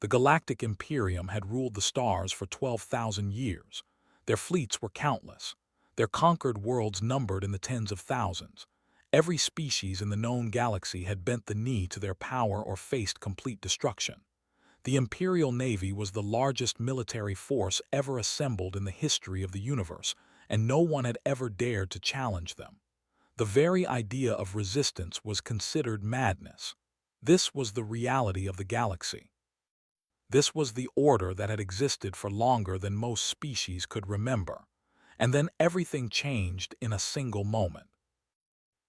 The Galactic Imperium had ruled the stars for 12,000 years. Their fleets were countless. Their conquered worlds numbered in the tens of thousands. Every species in the known galaxy had bent the knee to their power or faced complete destruction. The Imperial Navy was the largest military force ever assembled in the history of the universe, and no one had ever dared to challenge them. The very idea of resistance was considered madness. This was the reality of the galaxy. This was the order that had existed for longer than most species could remember. And then everything changed in a single moment.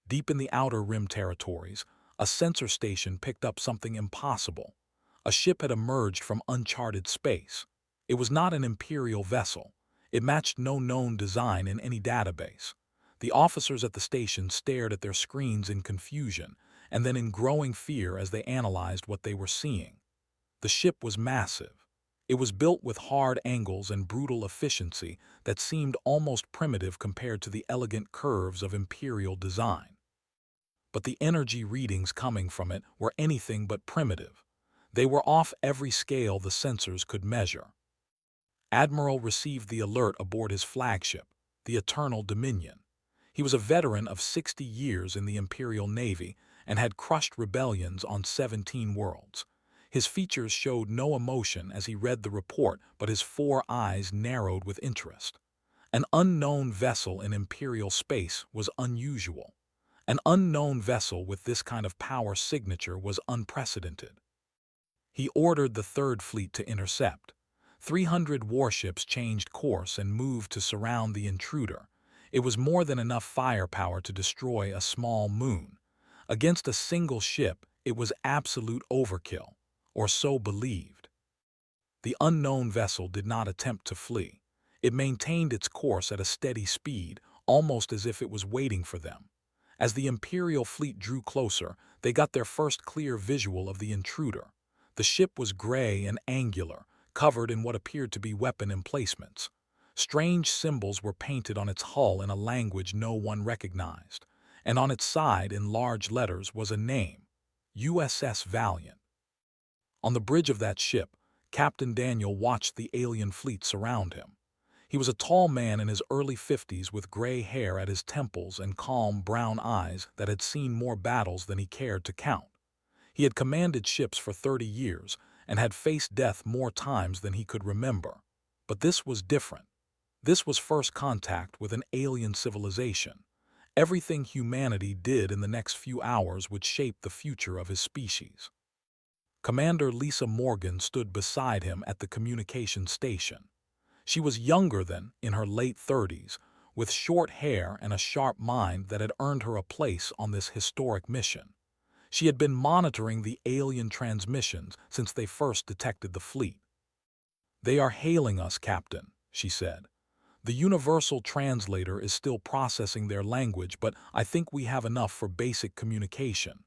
Deep in the Outer Rim territories, a sensor station picked up something impossible. A ship had emerged from uncharted space. It was not an Imperial vessel. It matched no known design in any database. The officers at the station stared at their screens in confusion, and then in growing fear as they analyzed what they were seeing. The ship was massive. It was built with hard angles and brutal efficiency that seemed almost primitive compared to the elegant curves of Imperial design. But the energy readings coming from it were anything but primitive. They were off every scale the sensors could measure. Admiral received the alert aboard his flagship, the Eternal Dominion. He was a veteran of 60 years in the Imperial Navy and had crushed rebellions on 17 worlds. His features showed no emotion as he read the report, but his 4 eyes narrowed with interest. An unknown vessel in Imperial space was unusual. An unknown vessel with this kind of power signature was unprecedented. He ordered the Third Fleet to intercept. 300 warships changed course and moved to surround the intruder. It was more than enough firepower to destroy a small moon. Against a single ship, it was absolute overkill, or so believed. The unknown vessel did not attempt to flee. It maintained its course at a steady speed, almost as if it was waiting for them. As the Imperial fleet drew closer, they got their first clear visual of the intruder. The ship was gray and angular, covered in what appeared to be weapon emplacements. Strange symbols were painted on its hull in a language no one recognized, and on its side in large letters was a name: USS Valiant. On the bridge of that ship, Captain Daniel watched the alien fleet surround him. He was a tall man in his early 50s with gray hair at his temples and calm brown eyes that had seen more battles than he cared to count. He had commanded ships for 30 years and had faced death more times than he could remember. But this was different. This was first contact with an alien civilization. Everything humanity did in the next few hours would shape the future of his species. Commander Lisa Morgan stood beside him at the communication station. She was younger than, in her late 30s, with short hair and a sharp mind that had earned her a place on this historic mission. She had been monitoring the alien transmissions since they first detected the fleet. "They are hailing us, Captain," she said. "The universal translator is still processing their language, but I think we have enough for basic communication."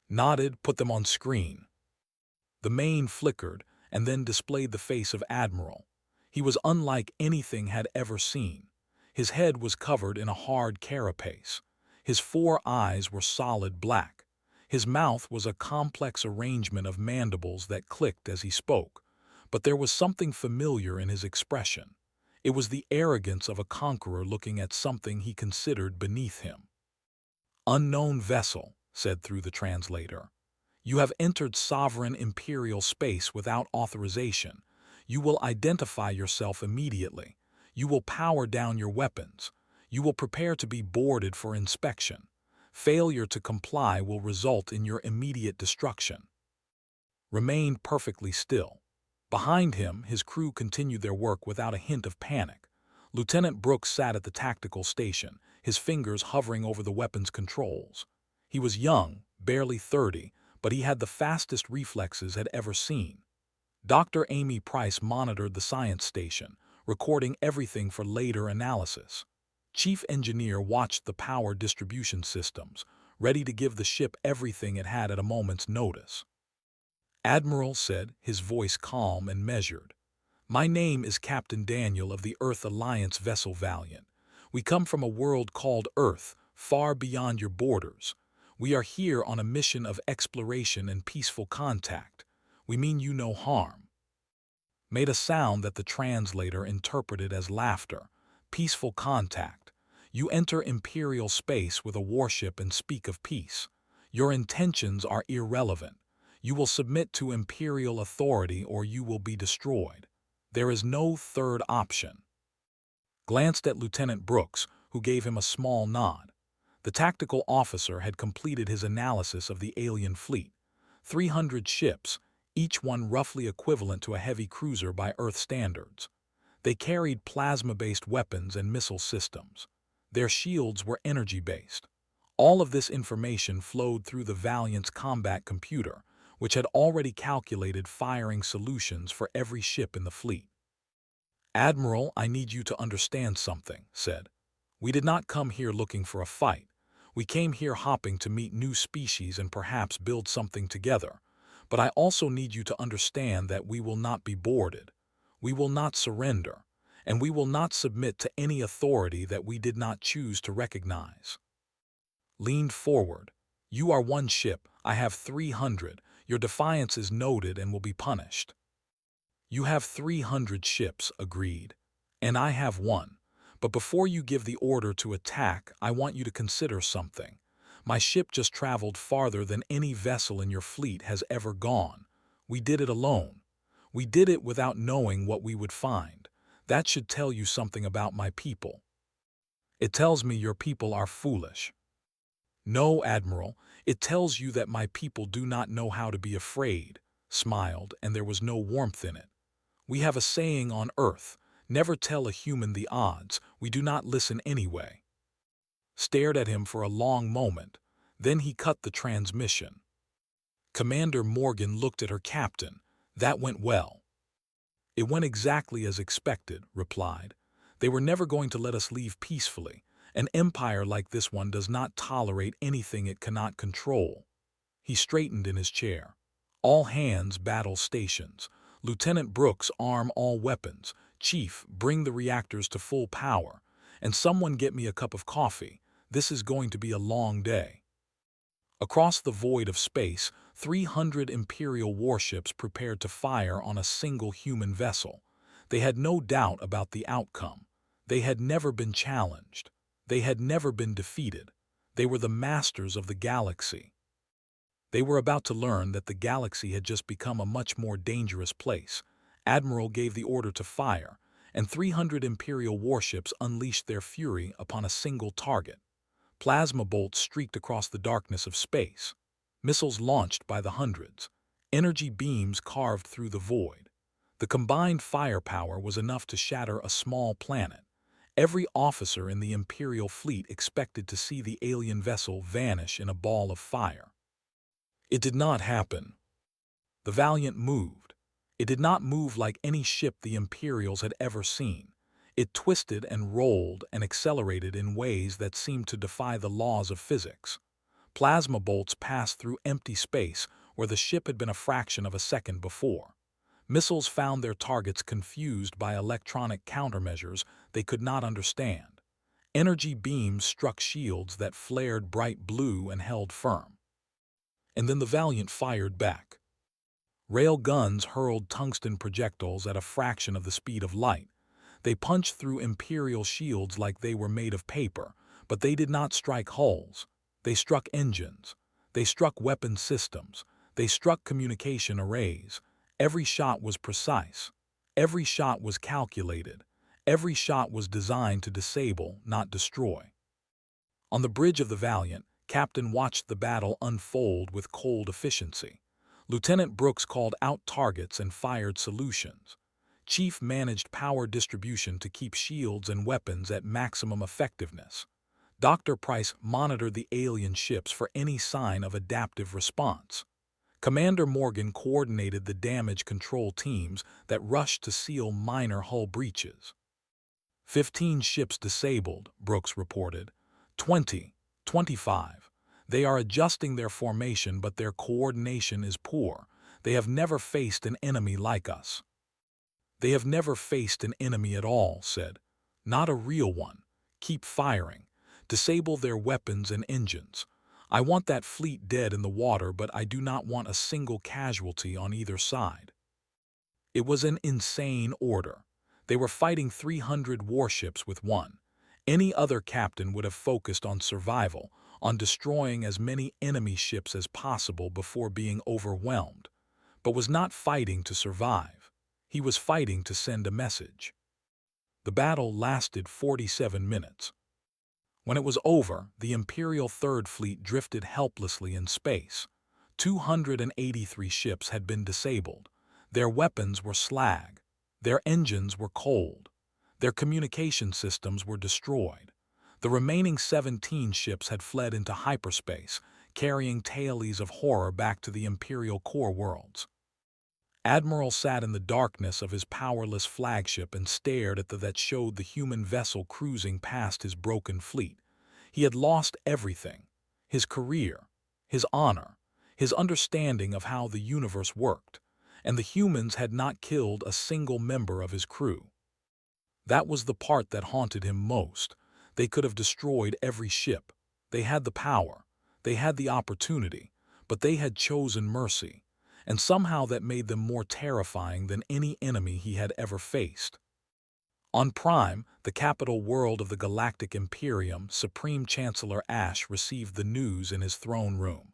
Nodded, put them on screen. The main flickered and then displayed the face of Admiral. He was unlike anything had ever seen. His head was covered in a hard carapace. His 4 eyes were solid black. His mouth was a complex arrangement of mandibles that clicked as he spoke. But there was something familiar in his expression. It was the arrogance of a conqueror looking at something he considered beneath him. "Unknown vessel," said through the translator. "You have entered sovereign Imperial space without authorization. You will identify yourself immediately. You will power down your weapons. You will prepare to be boarded for inspection. Failure to comply will result in your immediate destruction." Remained perfectly still. Behind him, his crew continued their work without a hint of panic. Lieutenant Brooks sat at the tactical station, his fingers hovering over the weapons controls. He was young, barely 30, but he had the fastest reflexes had ever seen. Dr. Amy Price monitored the science station, recording everything for later analysis. Chief Engineer watched the power distribution systems, ready to give the ship everything it had at a moment's notice. "Admiral," said, his voice calm and measured, "my name is Captain Daniel of the Earth Alliance vessel Valiant. We come from a world called Earth, far beyond your borders. We are here on a mission of exploration and peaceful contact. We mean you no harm," made a sound that the translator interpreted as laughter. Peaceful contact. You enter Imperial space with a warship and speak of peace. Your intentions are irrelevant. You will submit to Imperial authority or you will be destroyed. There is no third option. Glanced at Lieutenant Brooks, who gave him a small nod. The tactical officer had completed his analysis of the alien fleet. 300 ships, each one roughly equivalent to a heavy cruiser by Earth standards. They carried plasma-based weapons and missile systems. Their shields were energy-based. All of this information flowed through the Valiant's combat computer, which had already calculated firing solutions for every ship in the fleet. "Admiral, I need you to understand something," said. "We did not come here looking for a fight. We came here hoping to meet new species and perhaps build something together. But I also need you to understand that we will not be boarded. We will not surrender, and we will not submit to any authority that we did not choose to recognize." Leaned forward. "You are one ship, I have 300. Your defiance is noted and will be punished." "You have 300 ships," agreed. "And I have one. But before you give the order to attack, I want you to consider something. My ship just traveled farther than any vessel in your fleet has ever gone. We did it alone. We did it without knowing what we would find. That should tell you something about my people." "It tells me your people are foolish." "No, Admiral, it tells you that my people do not know how to be afraid," smiled, and there was no warmth in it. "We have a saying on Earth, never tell a human the odds, we do not listen anyway." Stared at him for a long moment, then he cut the transmission. Commander Morgan looked at her captain. "That went well." "It went exactly as expected," replied. "They were never going to let us leave peacefully. An empire like this one does not tolerate anything it cannot control." He straightened in his chair. "All hands battle stations. Lieutenant Brooks, arm all weapons. Chief, bring the reactors to full power. And someone get me a cup of coffee. This is going to be a long day." Across the void of space, 300 Imperial warships prepared to fire on a single human vessel. They had no doubt about the outcome. They had never been challenged. They had never been defeated. They were the masters of the galaxy. They were about to learn that the galaxy had just become a much more dangerous place. Admiral gave the order to fire, and 300 Imperial warships unleashed their fury upon a single target. Plasma bolts streaked across the darkness of space. Missiles launched by the hundreds. Energy beams carved through the void. The combined firepower was enough to shatter a small planet. Every officer in the Imperial fleet expected to see the alien vessel vanish in a ball of fire. It did not happen. The Valiant moved. It did not move like any ship the Imperials had ever seen. It twisted and rolled and accelerated in ways that seemed to defy the laws of physics. Plasma bolts passed through empty space where the ship had been a fraction of a second before. Missiles found their targets confused by electronic countermeasures they could not understand. Energy beams struck shields that flared bright blue and held firm. And then the Valiant fired back. Rail guns hurled tungsten projectiles at a fraction of the speed of light. They punched through Imperial shields like they were made of paper, but they did not strike hulls. They struck engines. They struck weapon systems. They struck communication arrays. Every shot was precise. Every shot was calculated. Every shot was designed to disable, not destroy. On the bridge of the Valiant, Captain watched the battle unfold with cold efficiency. Lieutenant Brooks called out targets and fired solutions. Chief managed power distribution to keep shields and weapons at maximum effectiveness. Dr. Price monitored the alien ships for any sign of adaptive response. Commander Morgan coordinated the damage control teams that rushed to seal minor hull breaches. 15 ships disabled, Brooks reported. 20, 25. They are adjusting their formation, but their coordination is poor. They have never faced an enemy like us. They have never faced an enemy at all, said. Not a real one. Keep firing. Disable their weapons and engines. I want that fleet dead in the water, but I do not want a single casualty on either side." It was an insane order. They were fighting 300 warships with one. Any other captain would have focused on survival, on destroying as many enemy ships as possible before being overwhelmed, but was not fighting to survive. He was fighting to send a message. The battle lasted 47 minutes. When it was over, the Imperial Third Fleet drifted helplessly in space. 283 ships had been disabled. Their weapons were slag. Their engines were cold. Their communication systems were destroyed. The remaining 17 ships had fled into hyperspace, carrying tales of horror back to the Imperial core worlds. Admiral sat in the darkness of his powerless flagship and stared at the that showed the human vessel cruising past his broken fleet. He had lost everything: his career, his honor, his understanding of how the universe worked, and the humans had not killed a single member of his crew. That was the part that haunted him most. They could have destroyed every ship. They had the power. They had the opportunity, but they had chosen mercy, and somehow that made them more terrifying than any enemy he had ever faced. On Prime, the capital world of the Galactic Imperium, Supreme Chancellor Ash received the news in his throne room.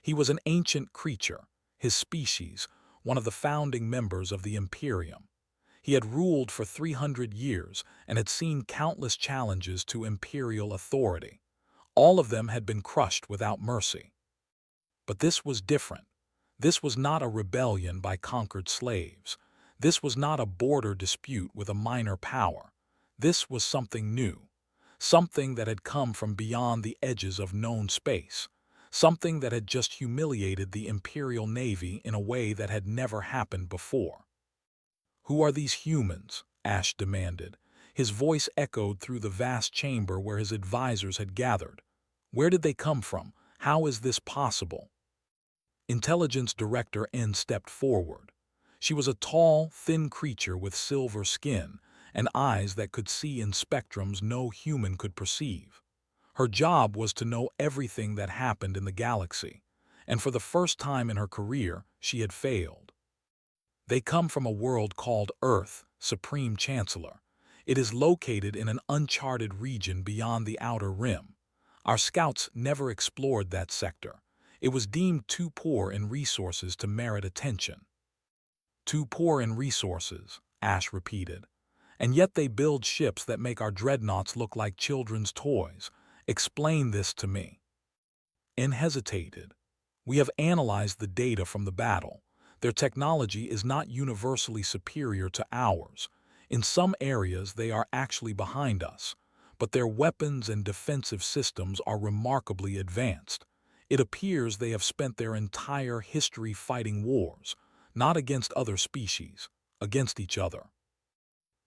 He was an ancient creature, his species, one of the founding members of the Imperium. He had ruled for 300 years and had seen countless challenges to imperial authority. All of them had been crushed without mercy. But this was different. This was not a rebellion by conquered slaves. This was not a border dispute with a minor power. This was something new, something that had come from beyond the edges of known space, something that had just humiliated the Imperial Navy in a way that had never happened before. "Who are these humans?" Ash demanded. His voice echoed through the vast chamber where his advisors had gathered. "Where did they come from? How is this possible?" Intelligence Director N stepped forward. She was a tall, thin creature with silver skin and eyes that could see in spectrums no human could perceive. Her job was to know everything that happened in the galaxy, and for the first time in her career, she had failed. "They come from a world called Earth, Supreme Chancellor. It is located in an uncharted region beyond the Outer Rim. Our scouts never explored that sector. It was deemed too poor in resources to merit attention." "Too poor in resources," Ash repeated. "And yet they build ships that make our dreadnoughts look like children's toys. Explain this to me." N hesitated. "We have analyzed the data from the battle. Their technology is not universally superior to ours. In some areas they are actually behind us, but their weapons and defensive systems are remarkably advanced. It appears they have spent their entire history fighting wars, not against other species, against each other."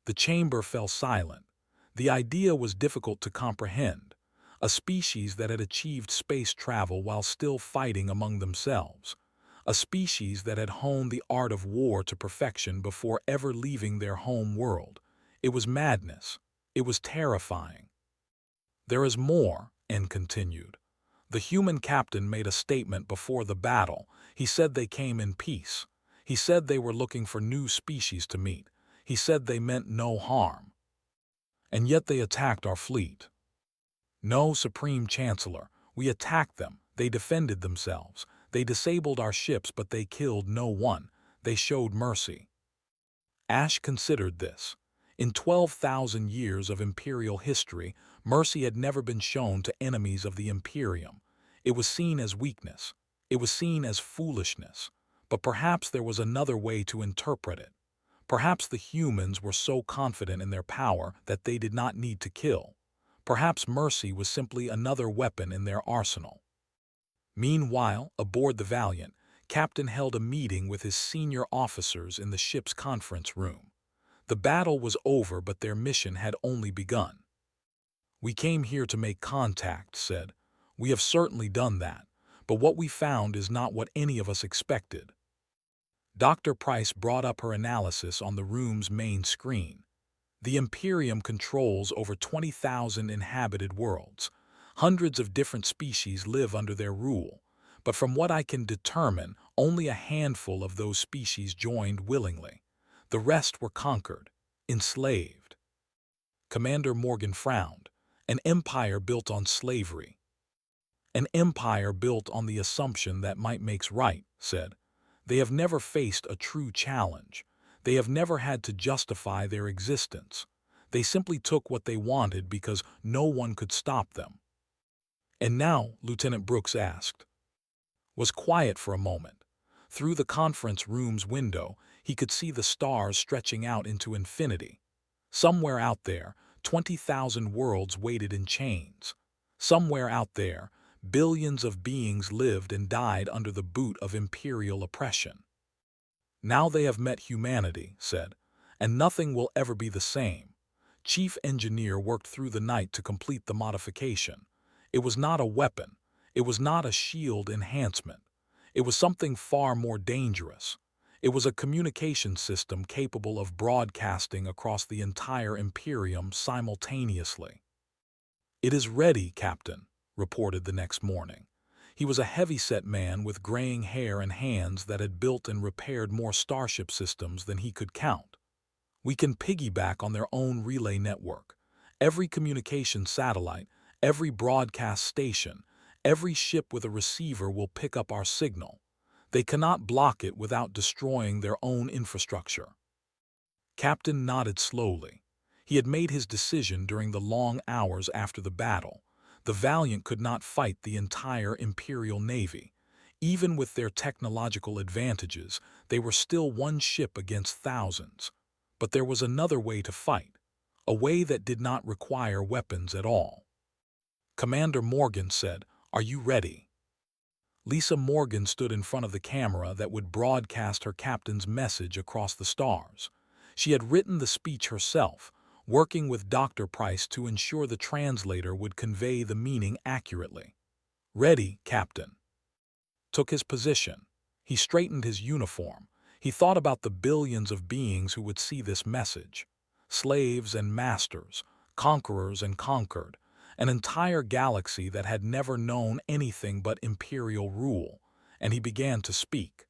The chamber fell silent. The idea was difficult to comprehend. A species that had achieved space travel while still fighting among themselves. A species that had honed the art of war to perfection before ever leaving their home world. It was madness. It was terrifying. "There is more," N continued. "The human captain made a statement before the battle. He said they came in peace. He said they were looking for new species to meet. He said they meant no harm. And yet they attacked our fleet." "No, Supreme Chancellor. We attacked them. They defended themselves. They disabled our ships, but they killed no one. They showed mercy." Ash considered this. In 12,000 years of Imperial history, mercy had never been shown to enemies of the Imperium. It was seen as weakness. It was seen as foolishness. But perhaps there was another way to interpret it. Perhaps the humans were so confident in their power that they did not need to kill. Perhaps mercy was simply another weapon in their arsenal. Meanwhile, aboard the Valiant, Captain held a meeting with his senior officers in the ship's conference room. The battle was over, but their mission had only begun. "We came here to make contact," said. "We have certainly done that, but what we found is not what any of us expected." Dr. Price brought up her analysis on the room's main screen. "The Imperium controls over 20,000 inhabited worlds. Hundreds of different species live under their rule, but from what I can determine, only a handful of those species joined willingly. The rest were conquered, enslaved. Commander Morgan frowned. An empire built on slavery. An empire built on the assumption that might makes right, said. They have never faced a true challenge. They have never had to justify their existence. They simply took what they wanted because no one could stop them. And now, Lieutenant Brooks asked. Was quiet for a moment. Through the conference room's window, he could see the stars stretching out into infinity. Somewhere out there, 20,000 worlds waited in chains. Somewhere out there, billions of beings lived and died under the boot of imperial oppression. Now they have met humanity, said, and nothing will ever be the same. Chief Engineer worked through the night to complete the modification. It was not a weapon. It was not a shield enhancement. It was something far more dangerous. It was a communication system capable of broadcasting across the entire Imperium simultaneously. It is ready, Captain, reported the next morning. He was a heavy-set man with graying hair and hands that had built and repaired more starship systems than he could count. We can piggyback on their own relay network. Every communication satellite, every broadcast station, every ship with a receiver will pick up our signal. They cannot block it without destroying their own infrastructure. Captain nodded slowly. He had made his decision during the long hours after the battle. The Valiant could not fight the entire Imperial Navy. Even with their technological advantages, they were still one ship against thousands. But there was another way to fight, a way that did not require weapons at all. Commander Morgan said, "Are you ready?" Lisa Morgan stood in front of the camera that would broadcast her captain's message across the stars. She had written the speech herself, working with Dr. Price to ensure the translator would convey the meaning accurately. "Ready, Captain." Took his position. He straightened his uniform. He thought about the billions of beings who would see this message. Slaves and masters, conquerors and conquered, an entire galaxy that had never known anything but imperial rule, and he began to speak.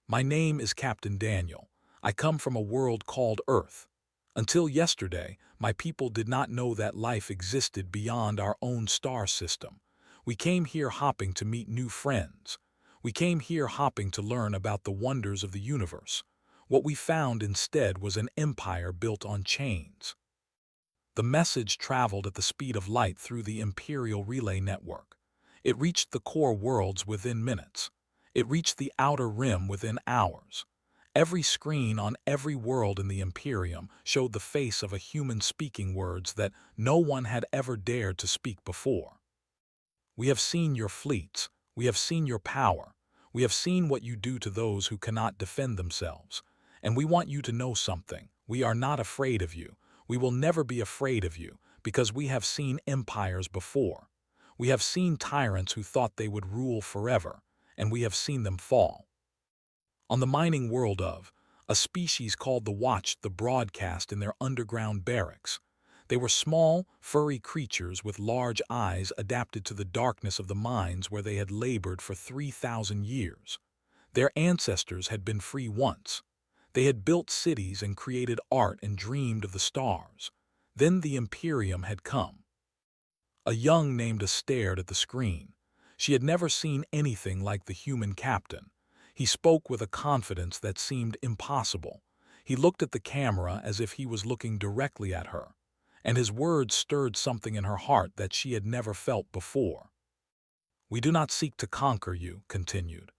"My name is Captain Daniel. I come from a world called Earth. Until yesterday, my people did not know that life existed beyond our own star system. We came here hopping to meet new friends. We came here hopping to learn about the wonders of the universe. What we found instead was an empire built on chains." The message traveled at the speed of light through the Imperial relay network. It reached the core worlds within minutes. It reached the outer rim within hours. Every screen on every world in the Imperium showed the face of a human speaking words that no one had ever dared to speak before. "We have seen your fleets. We have seen your power. We have seen what you do to those who cannot defend themselves. And we want you to know something. We are not afraid of you. We will never be afraid of you, because we have seen empires before. We have seen tyrants who thought they would rule forever, and we have seen them fall." On the mining world of, a species called the watched the broadcast in their underground barracks. They were small, furry creatures with large eyes adapted to the darkness of the mines where they had labored for 3,000 years. Their ancestors had been free once. They had built cities and created art and dreamed of the stars. Then the Imperium had come. A young named stared at the screen. She had never seen anything like the human captain. He spoke with a confidence that seemed impossible. He looked at the camera as if he was looking directly at her, and his words stirred something in her heart that she had never felt before. "We do not seek to conquer you," continued.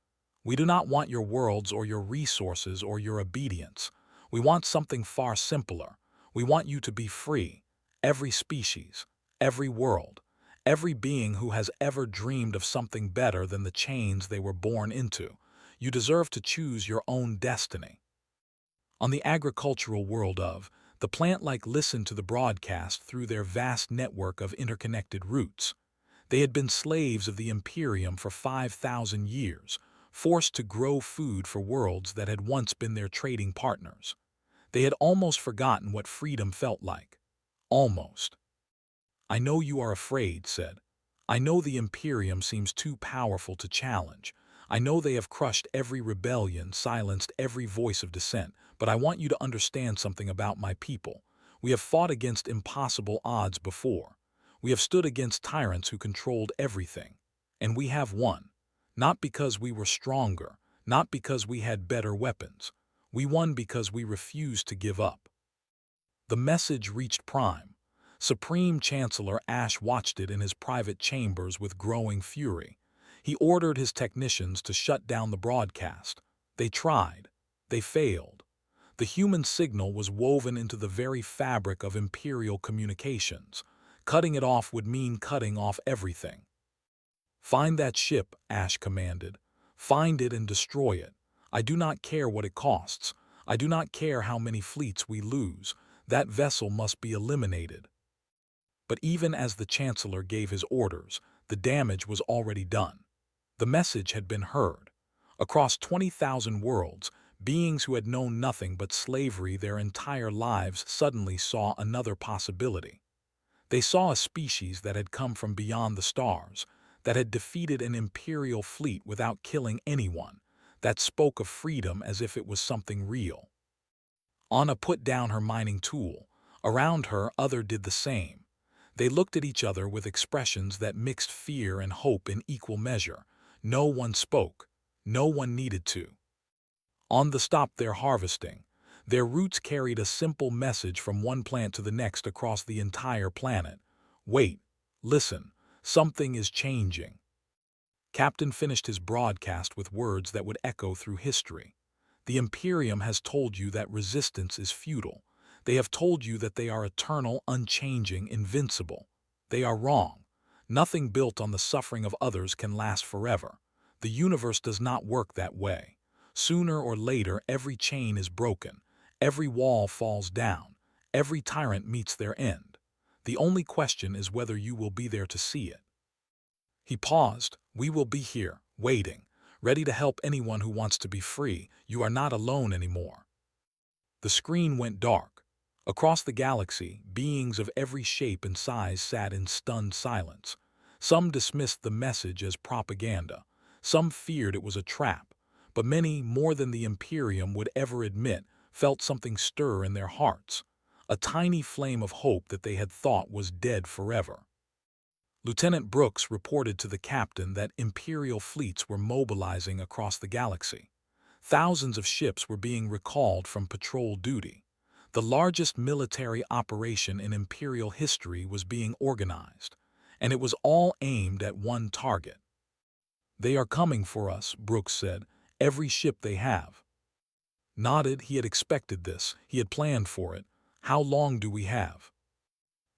"We do not want your worlds or your resources or your obedience. We want something far simpler. We want you to be free. Every species, every world, every being who has ever dreamed of something better than the chains they were born into. You deserve to choose your own destiny." On the agricultural world of, the plant-like listened to the broadcast through their vast network of interconnected roots. They had been slaves of the Imperium for 5,000 years, forced to grow food for worlds that had once been their trading partners. They had almost forgotten what freedom felt like. Almost. "I know you are afraid," said. I know the Imperium seems too powerful to challenge. I know they have crushed every rebellion, silenced every voice of dissent, but I want you to understand something about my people. We have fought against impossible odds before. We have stood against tyrants who controlled everything. And we have won. Not because we were stronger, not because we had better weapons. We won because we refused to give up. The message reached Prime. Supreme Chancellor Ash watched it in his private chambers with growing fury. He ordered his technicians to shut down the broadcast. They tried. They failed. The human signal was woven into the very fabric of Imperial communications. Cutting it off would mean cutting off everything. "Find that ship," Ash commanded. "Find it and destroy it. I do not care what it costs. I do not care how many fleets we lose. That vessel must be eliminated." But even as the Chancellor gave his orders, the damage was already done. The message had been heard. Across 20,000 worlds, beings who had known nothing but slavery their entire lives suddenly saw another possibility. They saw a species that had come from beyond the stars, that had defeated an Imperial fleet without killing anyone, that spoke of freedom as if it was something real. Anna put down her mining tool. Around her, others did the same. They looked at each other with expressions that mixed fear and hope in equal measure. No one spoke. No one needed to. On the stop their harvesting, their roots carried a simple message from one plant to the next across the entire planet. "Wait, listen, something is changing." Captain finished his broadcast with words that would echo through history. "The Imperium has told you that resistance is futile. They have told you that they are eternal, unchanging, invincible. They are wrong. Nothing built on the suffering of others can last forever. The universe does not work that way. Sooner or later, every chain is broken. Every wall falls down. Every tyrant meets their end. The only question is whether you will be there to see it." He paused. "We will be here, waiting, ready to help anyone who wants to be free. You are not alone anymore." The screen went dark. Across the galaxy, beings of every shape and size sat in stunned silence. Some dismissed the message as propaganda. Some feared it was a trap. But many, more than the Imperium would ever admit, felt something stir in their hearts. A tiny flame of hope that they had thought was dead forever. Lieutenant Brooks reported to the captain that Imperial fleets were mobilizing across the galaxy. Thousands of ships were being recalled from patrol duty. The largest military operation in Imperial history was being organized, and it was all aimed at one target. "They are coming for us," Brooks said. "Every ship they have." Nodded. He had expected this. He had planned for it. "How long do we have?"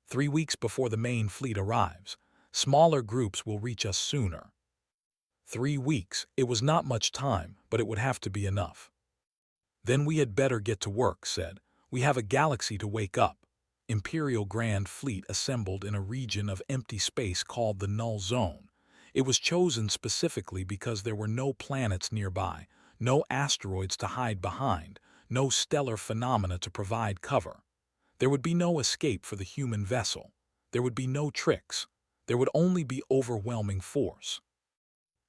3 weeks before the main fleet arrives. Smaller groups will reach us sooner." 3 weeks. It was not much time, but it would have to be enough. "Then we had better get to work," said. "We have a galaxy to wake up." Imperial Grand Fleet assembled in a region of empty space called the Null Zone. It was chosen specifically because there were no planets nearby, no asteroids to hide behind, no stellar phenomena to provide cover. There would be no escape for the human vessel. There would be no tricks. There would only be overwhelming force.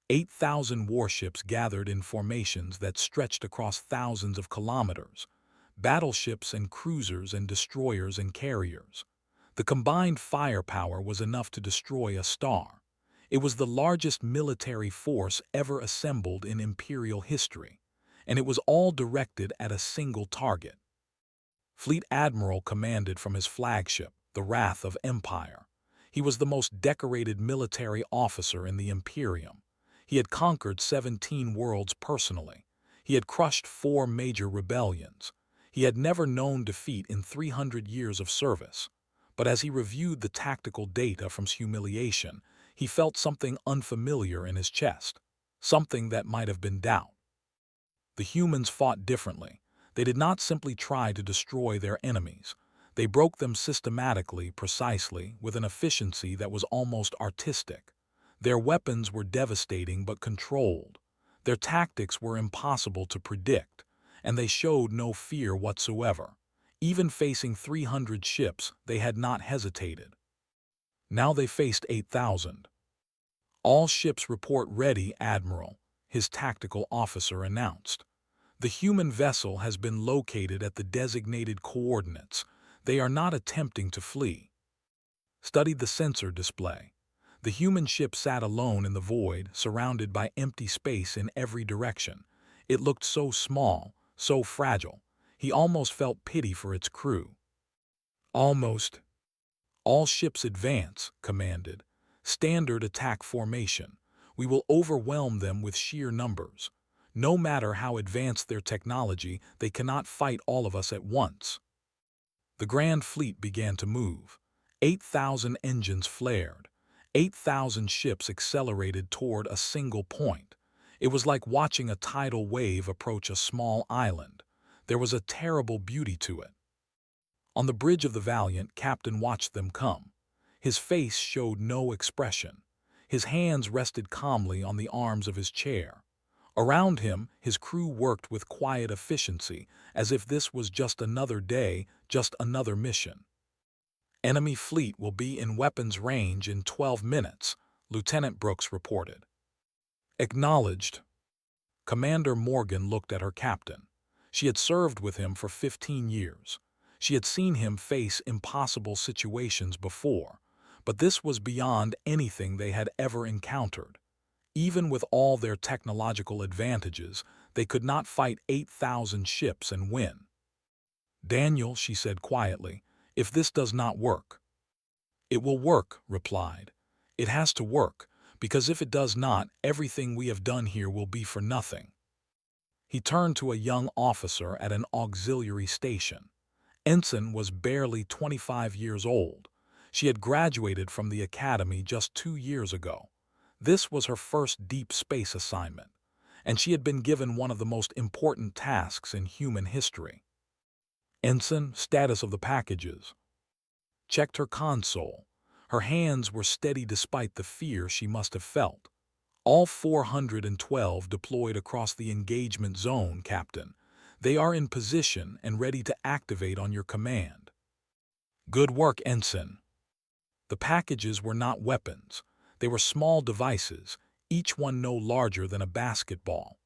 8,000 warships gathered in formations that stretched across thousands of kilometers. Battleships and cruisers and destroyers and carriers. The combined firepower was enough to destroy a star. It was the largest military force ever assembled in Imperial history, and it was all directed at a single target. Fleet Admiral commanded from his flagship, the Wrath of Empire. He was the most decorated military officer in the Imperium. He had conquered 17 worlds personally. He had crushed 4 major rebellions. He had never known defeat in 300 years of service. But as he reviewed the tactical data from his humiliation, he felt something unfamiliar in his chest, something that might have been doubt. The humans fought differently. They did not simply try to destroy their enemies. They broke them systematically, precisely, with an efficiency that was almost artistic. Their weapons were devastating but controlled. Their tactics were impossible to predict, and they showed no fear whatsoever. Even facing 300 ships, they had not hesitated. Now they faced 8,000. All ships report ready, Admiral, his tactical officer announced. The human vessel has been located at the designated coordinates. They are not attempting to flee. Studied the sensor display. The human ship sat alone in the void, surrounded by empty space in every direction. It looked so small, so fragile. He almost felt pity for its crew. Almost. All ships advance, commanded. Standard attack formation. We will overwhelm them with sheer numbers. No matter how advanced their technology, they cannot fight all of us at once. The Grand Fleet began to move. 8,000 engines flared. 8,000 ships accelerated toward a single point. It was like watching a tidal wave approach a small island. There was a terrible beauty to it. On the bridge of the Valiant, Captain watched them come. His face showed no expression. His hands rested calmly on the arms of his chair. Around him, his crew worked with quiet efficiency, as if this was just another day, just another mission. Enemy fleet will be in weapons range in 12 minutes, Lieutenant Brooks reported. Acknowledged. Commander Morgan looked at her captain. She had served with him for 15 years. She had seen him face impossible situations before, but this was beyond anything they had ever encountered. Even with all their technological advantages, they could not fight 8,000 ships and win. Daniel, she said quietly, if this does not work. It will work, replied. It has to work, because if it does not, everything we have done here will be for nothing. He turned to a young officer at an auxiliary station. Ensign was barely 25 years old. She had graduated from the academy just 2 years ago. This was her first deep space assignment, and she had been given one of the most important tasks in human history. Ensign, status of the packages. Checked her console. Her hands were steady despite the fear she must have felt. All 412 deployed across the engagement zone, Captain. They are in position and ready to activate on your command. Good work, Ensign. The packages were not weapons. They were small devices, each one no larger than a basketball.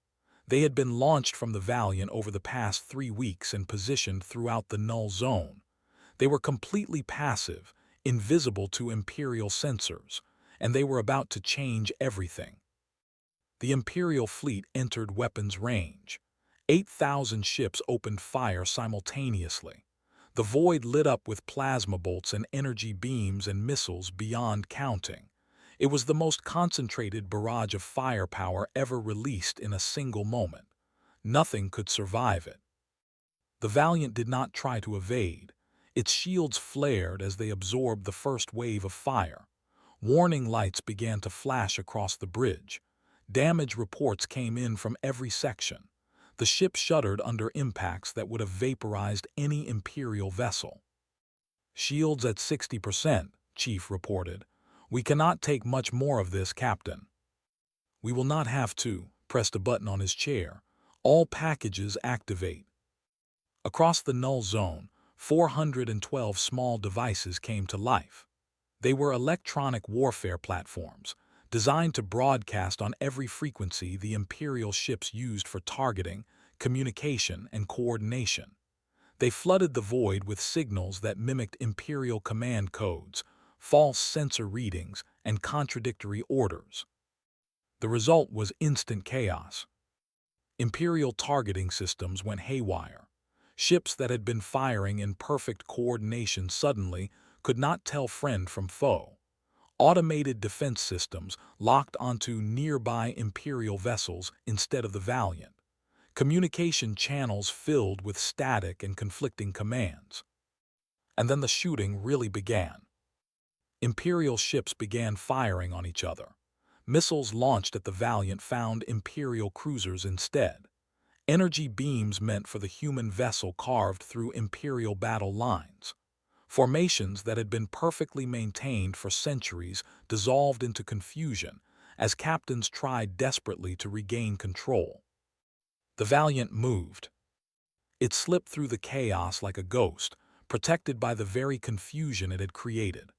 They had been launched from the Valiant over the past 3 weeks and positioned throughout the null zone. They were completely passive, invisible to Imperial sensors, and they were about to change everything. The Imperial fleet entered weapons range. 8,000 ships opened fire simultaneously. The void lit up with plasma bolts and energy beams and missiles beyond counting. It was the most concentrated barrage of firepower ever released in a single moment. Nothing could survive it. The Valiant did not try to evade. Its shields flared as they absorbed the first wave of fire. Warning lights began to flash across the bridge. Damage reports came in from every section. The ship shuddered under impacts that would have vaporized any Imperial vessel. Shields at 60%, Chief reported. We cannot take much more of this, Captain. We will not have to, pressed a button on his chair. All packages activate. Across the null zone, 412 small devices came to life. They were electronic warfare platforms, designed to broadcast on every frequency the Imperial ships used for targeting, communication, and coordination. They flooded the void with signals that mimicked Imperial command codes, false sensor readings, and contradictory orders. The result was instant chaos. Imperial targeting systems went haywire. Ships that had been firing in perfect coordination suddenly could not tell friend from foe. Automated defense systems locked onto nearby Imperial vessels instead of the Valiant. Communication channels filled with static and conflicting commands. And then the shooting really began. Imperial ships began firing on each other. Missiles launched at the Valiant found Imperial cruisers instead. Energy beams meant for the human vessel carved through Imperial battle lines. Formations that had been perfectly maintained for centuries dissolved into confusion as captains tried desperately to regain control. The Valiant moved. It slipped through the chaos like a ghost, protected by the very confusion it had created.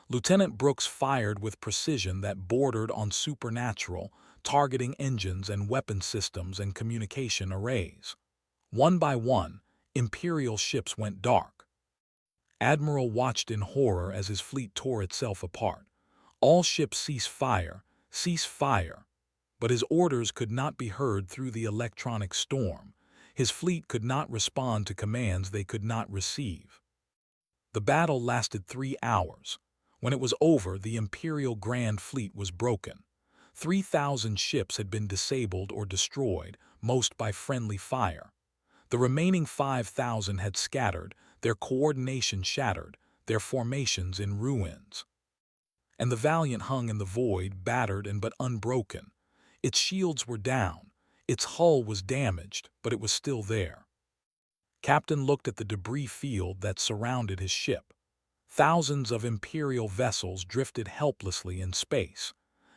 Lieutenant Brooks fired with precision that bordered on supernatural, targeting engines and weapon systems and communication arrays. One by one, Imperial ships went dark. Admiral watched in horror as his fleet tore itself apart. All ships cease fire, cease fire. But his orders could not be heard through the electronic storm. His fleet could not respond to commands they could not receive. The battle lasted 3 hours. When it was over, the Imperial Grand Fleet was broken. 3,000 ships had been disabled or destroyed, most by friendly fire. The remaining 5,000 had scattered, their coordination shattered, their formations in ruins. And the Valiant hung in the void, battered and but unbroken. Its shields were down, its hull was damaged, but it was still there. Captain looked at the debris field that surrounded his ship. Thousands of Imperial vessels drifted helplessly in space.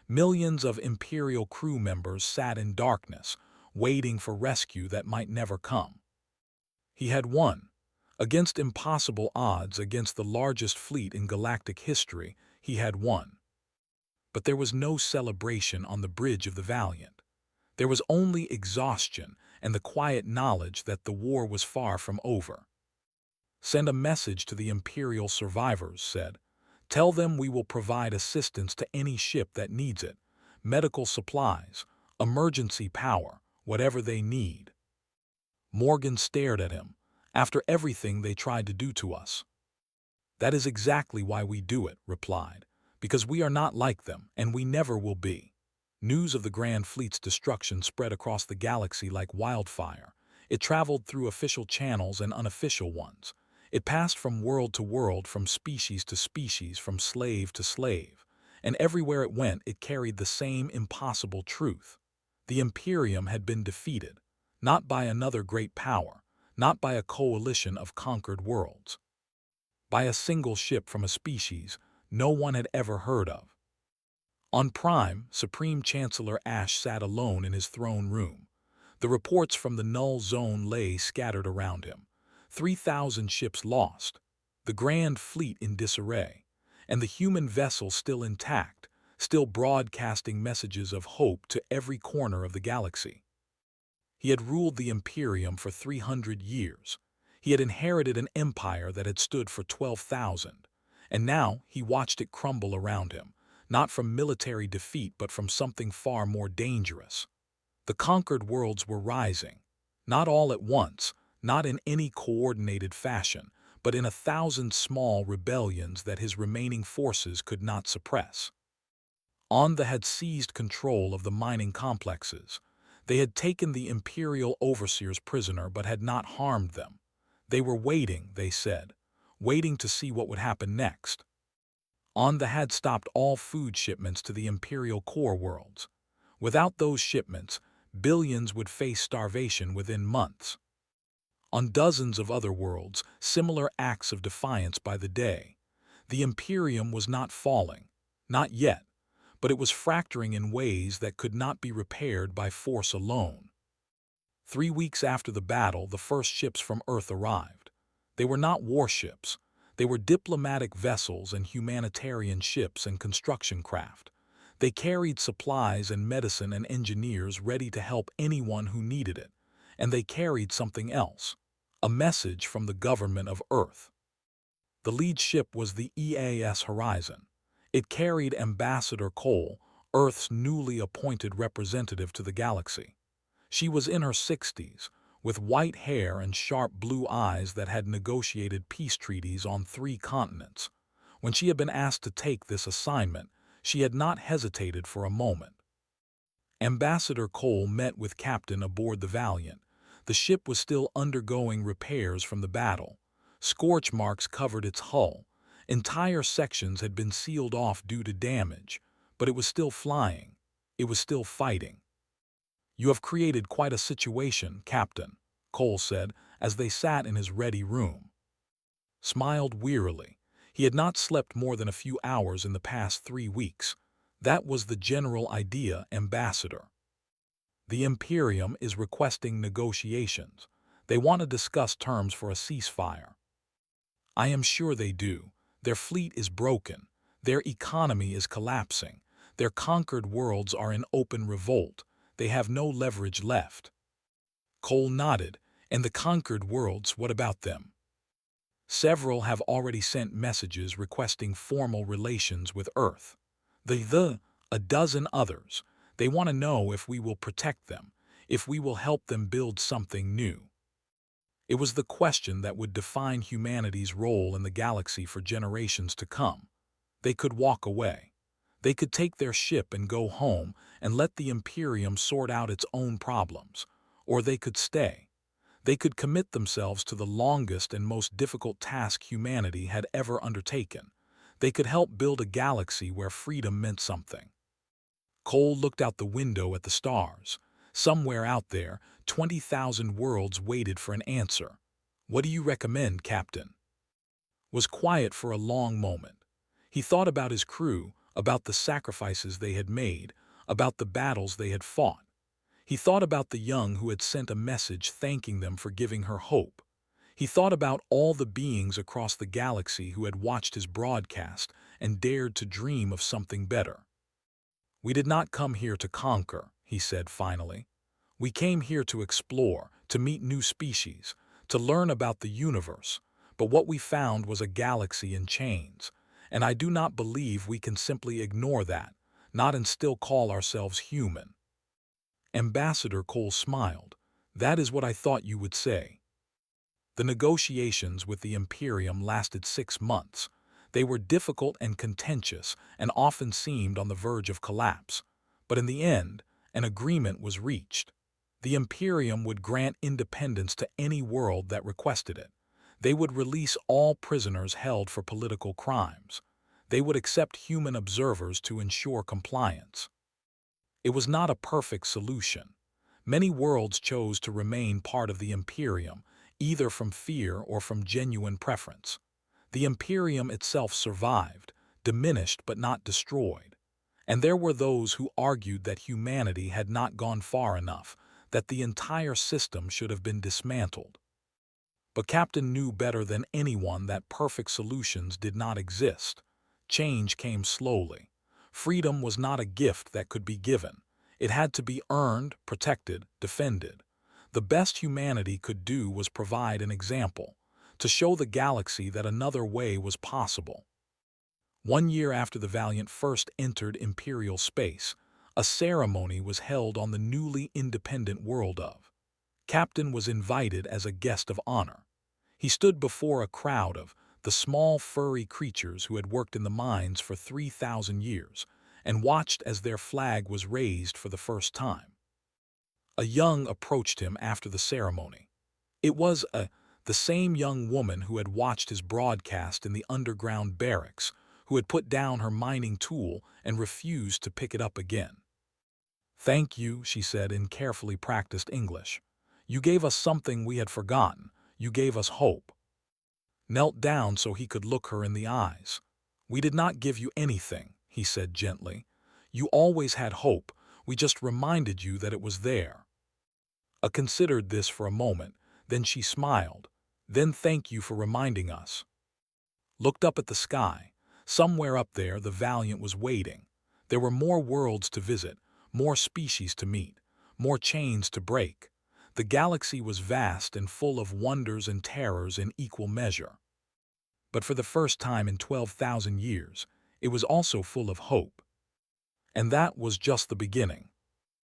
Millions of Imperial crew members sat in darkness, waiting for rescue that might never come. He had won. Against impossible odds, against the largest fleet in galactic history, he had won. But there was no celebration on the bridge of the Valiant. There was only exhaustion and the quiet knowledge that the war was far from over. "Send a message to the Imperial survivors," said. "Tell them we will provide assistance to any ship that needs it, medical supplies, emergency power, whatever they need." Morgan stared at him. "After everything they tried to do to us." "That is exactly why we do it," replied. "Because we are not like them, and we never will be." News of the Grand Fleet's destruction spread across the galaxy like wildfire. It traveled through official channels and unofficial ones. It passed from world to world, from species to species, from slave to slave. And everywhere it went, it carried the same impossible truth. The Imperium had been defeated, not by another great power, not by a coalition of conquered worlds. By a single ship from a species no one had ever heard of. On Prime, Supreme Chancellor Ash sat alone in his throne room. The reports from the null zone lay scattered around him. 3,000 ships lost, the Grand Fleet in disarray, and the human vessel still intact, still broadcasting messages of hope to every corner of the galaxy. He had ruled the Imperium for 300 years. He had inherited an empire that had stood for 12,000, and now he watched it crumble around him, not from military defeat but from something far more dangerous. The conquered worlds were rising, not all at once, not in any coordinated fashion, but in 1,000 small rebellions that his remaining forces could not suppress. Onda had seized control of the mining complexes. They had taken the Imperial overseers prisoner but had not harmed them. They were waiting, they said, waiting to see what would happen next. Onda had stopped all food shipments to the Imperial core worlds. Without those shipments, billions would face starvation within months. On dozens of other worlds, similar acts of defiance by the day. The Imperium was not falling, not yet, but it was fracturing in ways that could not be repaired by force alone. 3 weeks after the battle, the first ships from Earth arrived. They were not warships. They were diplomatic vessels and humanitarian ships and construction craft. They carried supplies and medicine and engineers ready to help anyone who needed it. And they carried something else, a message from the government of Earth. The lead ship was the EAS Horizon. It carried Ambassador Cole, Earth's newly appointed representative to the galaxy. She was in her 60s, with white hair and sharp blue eyes that had negotiated peace treaties on 3 continents. When she had been asked to take this assignment, she had not hesitated for a moment. Ambassador Cole met with Captain aboard the Valiant. The ship was still undergoing repairs from the battle. Scorch marks covered its hull. Entire sections had been sealed off due to damage, but it was still flying. It was still fighting. "You have created quite a situation, Captain," Cole said as they sat in his ready room. Smiled wearily. He had not slept more than a few hours in the past 3 weeks. That was the general idea, Ambassador. "The Imperium is requesting negotiations. They want to discuss terms for a ceasefire." "I am sure they do. Their fleet is broken. Their economy is collapsing. Their conquered worlds are in open revolt. They have no leverage left. Cole nodded. And the conquered worlds, what about them? Several have already sent messages requesting formal relations with Earth. A dozen others. They want to know if we will protect them, if we will help them build something new. It was the question that would define humanity's role in the galaxy for generations to come. They could walk away. They could take their ship and go home and let the Imperium sort out its own problems. Or they could stay. They could commit themselves to the longest and most difficult task humanity had ever undertaken. They could help build a galaxy where freedom meant something. Cole looked out the window at the stars. Somewhere out there, 20,000 worlds waited for an answer. "What do you recommend, Captain?" Was quiet for a long moment. He thought about his crew, about the sacrifices they had made, about the battles they had fought. He thought about the young who had sent a message thanking them for giving her hope. He thought about all the beings across the galaxy who had watched his broadcast and dared to dream of something better. "We did not come here to conquer," he said finally. "We came here to explore, to meet new species, to learn about the universe. But what we found was a galaxy in chains. And I do not believe we can simply ignore that, not and still call ourselves human." Ambassador Cole smiled. "That is what I thought you would say." The negotiations with the Imperium lasted 6 months. They were difficult and contentious and often seemed on the verge of collapse. But in the end, an agreement was reached. The Imperium would grant independence to any world that requested it. They would release all prisoners held for political crimes. They would accept human observers to ensure compliance. It was not a perfect solution. Many worlds chose to remain part of the Imperium, either from fear or from genuine preference. The Imperium itself survived, diminished but not destroyed. And there were those who argued that humanity had not gone far enough, that the entire system should have been dismantled. But Captain knew better than anyone that perfect solutions did not exist. Change came slowly. Freedom was not a gift that could be given. It had to be earned, protected, defended. The best humanity could do was provide an example, to show the galaxy that another way was possible. 1 year after the Valiant first entered Imperial space, a ceremony was held on the newly independent world of. Captain was invited as a guest of honor. He stood before a crowd of the small furry creatures who had worked in the mines for 3,000 years and watched as their flag was raised for the first time. A young approached him after the ceremony. It was the same young woman who had watched his broadcast in the underground barracks, who had put down her mining tool and refused to pick it up again. "Thank you," she said in carefully practiced English. "You gave us something we had forgotten. You gave us hope." Knelt down so he could look her in the eyes. "We did not give you anything," he said gently. "You always had hope. We just reminded you that it was there." Considered this for a moment, then she smiled. "Then thank you for reminding us." Looked up at the sky. Somewhere up there the Valiant was waiting. There were more worlds to visit, more species to meet, more chains to break. The galaxy was vast and full of wonders and terrors in equal measure. But for the first time in 12,000 years, it was also full of hope. And that was just the beginning.